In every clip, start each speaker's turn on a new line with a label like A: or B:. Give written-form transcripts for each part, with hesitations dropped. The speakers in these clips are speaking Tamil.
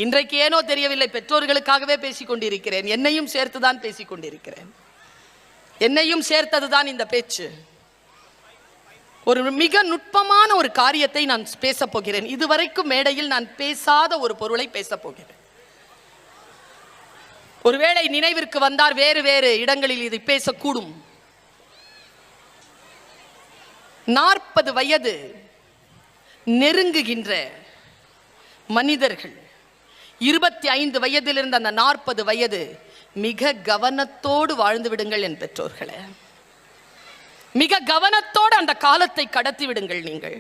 A: இன்றைக்கு ஏனோ தெரியவில்லை, பெற்றோர்களுக்காகவே பேசிக் கொண்டிருக்கிறேன். என்னையும் சேர்த்துதான் பேசிக் கொண்டிருக்கிறேன். என்னையும் சேர்த்ததுதான் இந்த பேச்சு. ஒரு மிக நுட்பமான ஒரு காரியத்தை நான் பேச போகிறேன். இதுவரைக்கும் மேடையில் நான் பேசாத ஒரு பொருளை பேச போகிறேன். ஒருவேளை நினைவிற்கு வந்தால் வேறு வேறு இடங்களில் இதை பேசக்கூடும். 40 வயது நெருங்குகின்ற மனிதர்கள் 25 வயதிலிருந்து அந்த 40 வயது மிக கவனத்தோடு வாழ்ந்து விடுங்கள் என் பெற்றோர்களே. மிக கவனத்தோடு அந்த காலத்தை கடத்தி விடுங்கள். நீங்கள்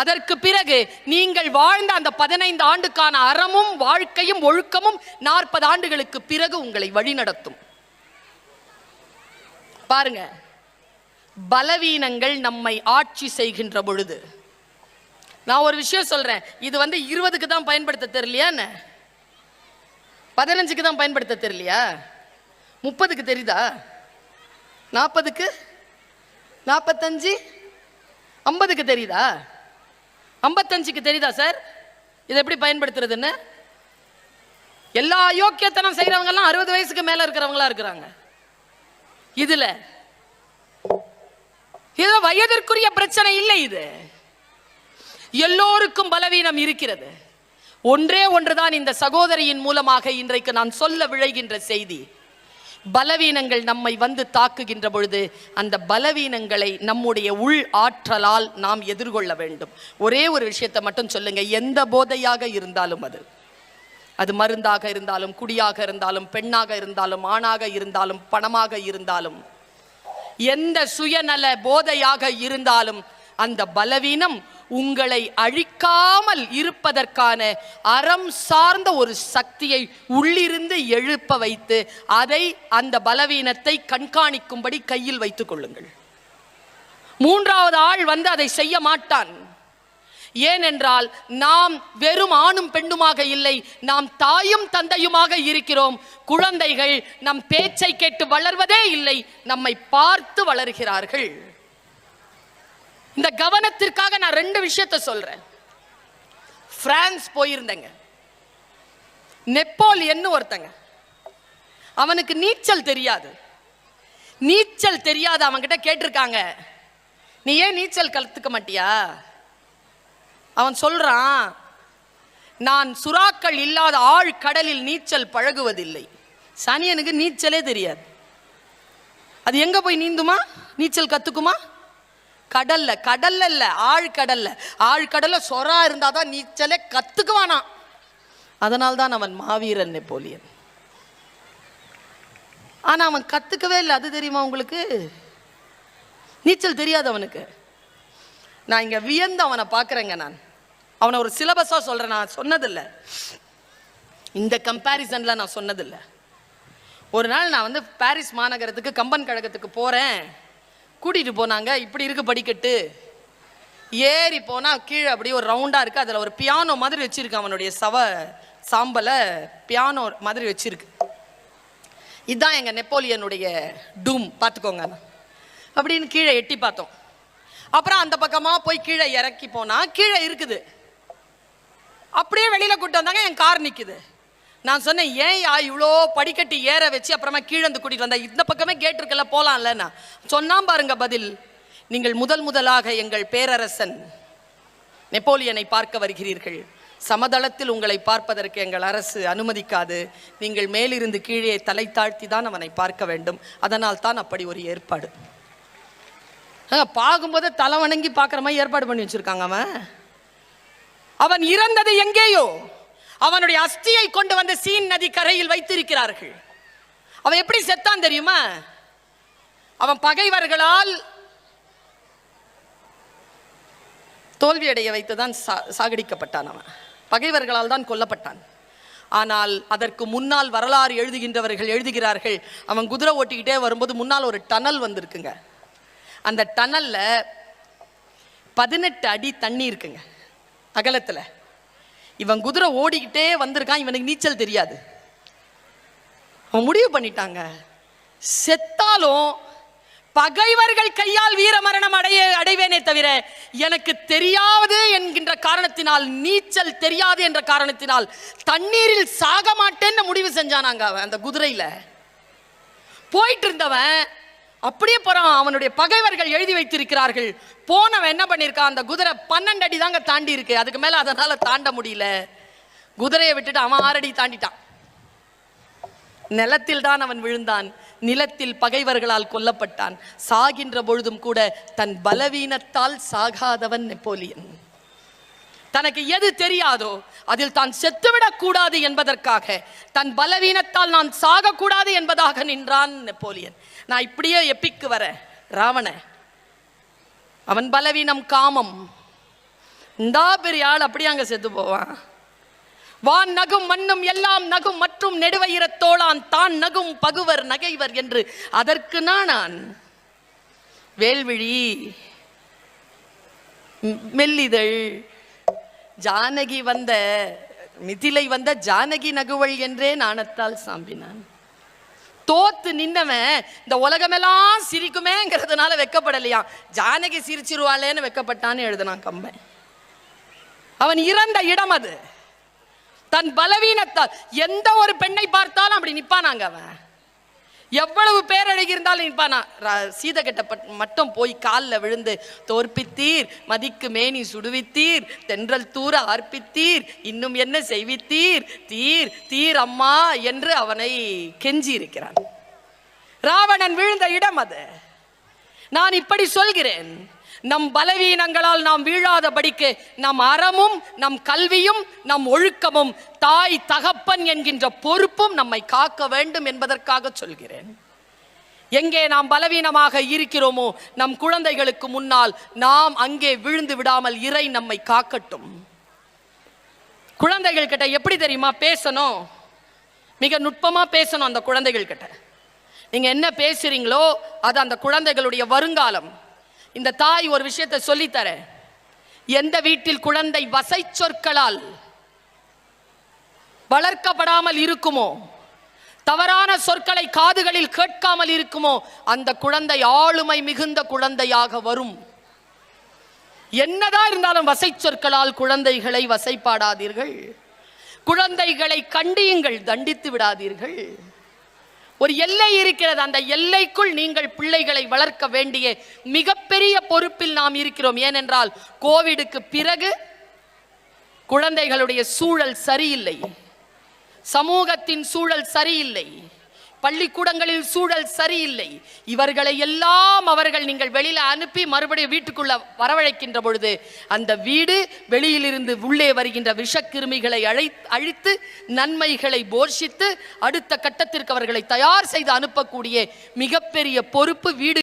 A: அதற்கு பிறகு நீங்கள் வாழ்ந்த அந்த 15 ஆண்டுக்கான அறமும் வாழ்க்கையும் ஒழுக்கமும் 40 ஆண்டுகளுக்கு பிறகு உங்களை வழிநடத்தும். பாருங்க, பலவீனங்கள் நம்மை ஆட்சி செய்கின்ற பொழுது, நான் ஒரு விஷயம் சொல்றேன், இது 20க்கு தான் பயன்படுத்த தெரியலையா, 15க்கு தான் பயன்படுத்த தெரியலையா, 30க்கு தெரியுதா, 40க்கு, 45, 50க்கு தெரியுதா, 55க்கு தெரியுதா சார் இதை எப்படி பயன்படுத்துறதுன்னு? எல்லா யோக்கியத்தனம் செய்யறவங்க எல்லாம் 60 வயசுக்கு மேல இருக்கிறவங்களா இருக்கிறாங்க. இதுல இது வயதிற்குரிய பிரச்சனை இல்லை. இது எல்லோருக்கும் பலவீனம் இருக்கிறது. ஒன்றே ஒன்றுதான் இந்த சகோதரியின் மூலமாக இன்றைக்கு நான் சொல்ல விழைகின்ற செய்தி. பலவீனங்கள் நம்மை தாக்குகின்ற பொழுது அந்த பலவீனங்களை நம்முடைய உள் ஆற்றலால் நாம் எதிர்கொள்ள வேண்டும். ஒரே ஒரு விஷயத்தை மட்டும் சொல்லுங்க, எந்த போதையாக இருந்தாலும், அது மருந்தாக இருந்தாலும், குடியாக இருந்தாலும், பெண்ணாக இருந்தாலும், ஆணாக இருந்தாலும், பணமாக இருந்தாலும், எந்த சுயநல போதையாக இருந்தாலும், அந்த பலவீனம் உங்களை அழிக்காமல் இருப்பதற்கான அறம் சார்ந்த ஒரு சக்தியை உள்ளிருந்து எழுப்ப வைத்து அதை, அந்த பலவீனத்தை கண்காணிக்கும்படி கையில் வைத்துக் கொள்ளுங்கள். மூன்றாவது ஆள் அதை செய்ய மாட்டான். ஏனென்றால் நாம் வெறும் ஆணும் பெண்ணுமாக இல்லை, நாம் தாயும் தந்தையுமாக இருக்கிறோம். குழந்தைகள் நம் பேச்சை கேட்டு வளர்வதே இல்லை, நம்மை பார்த்து வளர்கிறார்கள். இந்த கவனத்திற்காக நான் 2 விஷயத்தை சொல்றேன். பிரான்ஸ் போயிருந்தேங்க. நெப்போலியன் ஒருத்தங்க, அவனுக்கு நீச்சல் தெரியாது. நீச்சல் தெரியாது அவன்கிட்ட கேட்டிருக்காங்க, நீ ஏன் நீச்சல் கத்துக்க மாட்டியா? அவன் சொல்றான், நான் சுறாக்கள் இல்லாத ஆழ்கடலில் நீச்சல் பழகுவதில்லை. சனியனுக்கு நீச்சலே தெரியாது. அது எங்க போய் நீந்துமா? நீச்சல் கத்துக்குமா? கடல்ல. கடல்ல இல்ல, ஆழ்கடல்ல. ஆழ்கடல்ல சொரா இருந்தாதான் நீச்சலே கத்துக்குவானா. அதனால்தான் அவன் மாவீரன் நெப்போலியன். ஆனா அவன் கத்துக்கவே இல்லை. அது தெரியுமா உங்களுக்கு? நீச்சல் தெரியாது அவனுக்கு. நான் இங்க வியந்து அவனை பார்க்குறேங்க. நான் அவனை ஒரு சிலபஸா சொல்றேன். நான் சொன்னதில்லை, இந்த கம்பேரிசன்ல நான் சொன்னதில்லை. ஒரு நாள் நான் பாரிஸ் மாநகரத்துக்கு கம்பன் கழகத்துக்கு போறேன். கூட்டிட்டு போனாங்க. இப்படி இருக்கு படிக்கட்டு, ஏறி போனா கீழே அப்படியே ஒரு ரவுண்டா இருக்கு. அதுல ஒரு பியானோ மாதிரி வச்சிருக்கு. அவனுடைய சாம்பல பியானோ மாதிரி வச்சிருக்கு. இதுதான் எங்க நெப்போலியனுடைய டூம், பார்த்துக்கோங்க அப்படின்னு கீழே எட்டி பார்த்தோம். அப்புறம் அந்த பக்கமா போய் கீழே இறக்கி போனா கீழே இருக்குது. அப்படியே வெளியில கூட்டு வந்தாங்க. என் கார் நிக்குது. நான் சொன்னேன், ஏன் இவ்வளோ படிக்கட்டு ஏற வச்சு அப்புறமா கீழே கூட்டிட்டு வந்தா? இந்த பக்கமே கேட் இருக்கல, போலாம்ல. சொன்னாம் பாருங்க பதில், நீங்கள் முதலாக எங்கள் பேரரசன் நெப்போலியனை பார்க்க வருகிறீர்கள். சமதளத்தில் உங்களை பார்ப்பதற்கு எங்கள் அரசு அனுமதிக்காது. நீங்கள் மேலிருந்து கீழே தலை தாழ்த்தி தான் அவனை பார்க்க வேண்டும். அதனால் தான் அப்படி ஒரு ஏற்பாடு. பார்க்கும்போது தலை வணங்கி பார்க்குற மாதிரி ஏற்பாடு பண்ணி வச்சிருக்காங்க. அவன் இறந்தது எங்கேயோ, அவனுடைய அஸ்தியை கொண்டு வந்து சீன் நதி கரையில் வைத்திருக்கிறார்கள். அவன் எப்படி செத்தான் தெரியுமா? அவன் பகைவர்களால் தோல்வியடைய வைத்துதான் சாகடிக்கப்பட்டான். அவன் பகைவர்களால் தான் கொல்லப்பட்டான். ஆனால் அதற்கு முன்னால் வரலாறு எழுதுகின்றவர்கள் எழுதுகிறார்கள், அவன் குதிரை ஓட்டிக்கிட்டே வரும்போது முன்னால் ஒரு டனல் வந்திருக்குங்க. அந்த டனல்ல 18 அடி தண்ணி இருக்குங்க அகலத்துல. இவன் குதிரை ஓடிக்கிட்டே வந்திருக்கான். இவனுக்கு நீச்சல் தெரியாது. அவன் முடிவு பண்ணிட்டாங்க, செத்தாலும் பகைவர்கள் கையால் வீர மரணம் அடைவேனே தவிர எனக்கு தெரியாது என்கின்ற காரணத்தினால், நீச்சல் தெரியாது என்ற காரணத்தினால் தண்ணீரில் சாக மாட்டேன்னு முடிவு செஞ்சானாங்க. அவன் அந்த குதிரையில போயிட்டு இருந்தவன் அப்படியே போறான். அவனுடைய பகைவர்கள் எழுதி வைத்திருக்கிறார்கள். போனவன் என்ன பண்ணிருக்கான், அந்த குதிரை 12 அடி தாங்க தாண்டி இருக்கு, அதுக்கு மேல அதனால தாண்ட முடியல. குதிரையை விட்டுட்டு அவன் 6 அடி தாண்டிட்டான். நிலத்தில் தான் அவன் விழுந்தான். நிலத்தில் பகைவர்களால் கொல்லப்பட்டான். சாகின்ற பொழுதும் கூட தன் பலவீனத்தால் சாகாதவன் நெப்போலியன். தனக்கு எது தெரியாதோ அதில் தான் செத்துவிடக் கூடாது என்பதற்காக, தன் பலவீனத்தால் நான் சாகக்கூடாது என்பதாக நின்றான் நெப்போலியன். நான் இப்படியே எப்பிக்கு வர ராவண, அவன் பலவீனம் காமம். இந்த பெரிய ஆள் அப்படியே அங்க செத்து போவான். வான் நகும் மண்ணும் எல்லாம் நகும் மற்றும் நெடுவயிரத்தோளான் தான் நகும் பகுவர் நகைவர் என்று அதற்கு நான் வேல்விழி மெல்லிதழ் ஜானகி வந்த மிதிலை வந்த ஜானகி நகுவள் என்றே நாணத்தால் சாம்பினான். தோத்து நின்னவன் இந்த உலகமெல்லாம் சிரிக்குமேங்கிறதுனால வெக்கப்படலையா, ஜானகி சிரிச்சிருவாளேன்னு வெக்கப்பட்டான்னு எழுதுனான் கம்பன். அவன் இறந்த இடம் அது. தன் பலவீனத்தால் எந்த ஒரு பெண்ணை பார்த்தாலும் அப்படி நிப்பானாங்க. அவன் எவ்வளவு பேரழகி இருந்தாலும் நிற்பானா. சீதை கிட்ட மட்டும் போய் காலில் விழுந்து, தோற்பித்தீர் மதிக்கு மேனி சுடுவித்தீர், தென்றல் தூர ஆர்ப்பித்தீர், இன்னும் என்ன செய்வித்தீர், தீர் தீர் அம்மா என்று அவனை கெஞ்சி இருக்கிறான். ராவணன் விழுந்த இடம் அது. நான் இப்படி சொல்கிறேன், நம் பலவீனங்களால் நாம் வீழாதபடிக்கு நம் அறமும் நம் கல்வியும் நம் ஒழுக்கமும் தாய் தகப்பன் என்கின்ற பொறுப்பும் நம்மை காக்க வேண்டும் என்பதற்காக சொல்கிறேன். எங்கே நாம் பலவீனமாக இருக்கிறோமோ நம் குழந்தைகளுக்கு முன்னால் நாம் அங்கே விழுந்து விடாமல் இறை நம்மை காக்கட்டும். குழந்தைகள் கிட்ட எப்படி தெரியுமா பேசணும்? மிக நுட்பமா பேசணும். அந்த குழந்தைகள் கிட்ட நீங்க என்ன பேசுறீங்களோ அது அந்த குழந்தைகளுடைய வருங்காலம். இந்த தாய் ஒரு விஷயத்தை சொல்லித்தர, எந்த வீட்டில் குழந்தை வசை சொற்களால் வளர்க்கப்படாமல் இருக்குமோ, தவறான சொற்களை காதுகளில் கேட்காமல் இருக்குமோ, அந்த குழந்தை ஆளுமை மிகுந்த குழந்தையாக வரும். என்னதான் இருந்தாலும் வசை சொற்களால் குழந்தைகளை வசைப்பாடாதீர்கள். குழந்தைகளை கண்டியுங்கள், தண்டித்து விடாதீர்கள். ஒரு எல்லை இருக்கிறது, அந்த எல்லைக்குள் நீங்கள் பிள்ளைகளை வளர்க்க வேண்டிய மிகப்பெரிய பொறுப்பில் நாம் இருக்கிறோம். ஏனென்றால் கோவிடுக்கு பிறகு குழந்தைகளுடைய சூழல் சரியில்லை, சமூகத்தின் சூழல் சரியில்லை, பள்ளிக்கூடங்களில் சூழல் சரியில்லை. இவர்களை எல்லாம் அவர்கள் நீங்கள் வெளியில அனுப்பி மறுபடியும் வீட்டுக்குள்ள வரவழைக்கின்ற பொழுது அந்த வீடு வெளியிலிருந்து உள்ளே வருகின்ற விஷக்கிருமிகளை அழித்து நன்மைகளை போஷித்து அடுத்த கட்டத்திற்கு அவர்களை தயார் செய்து அனுப்பக்கூடிய மிகப்பெரிய பொறுப்பு வீடு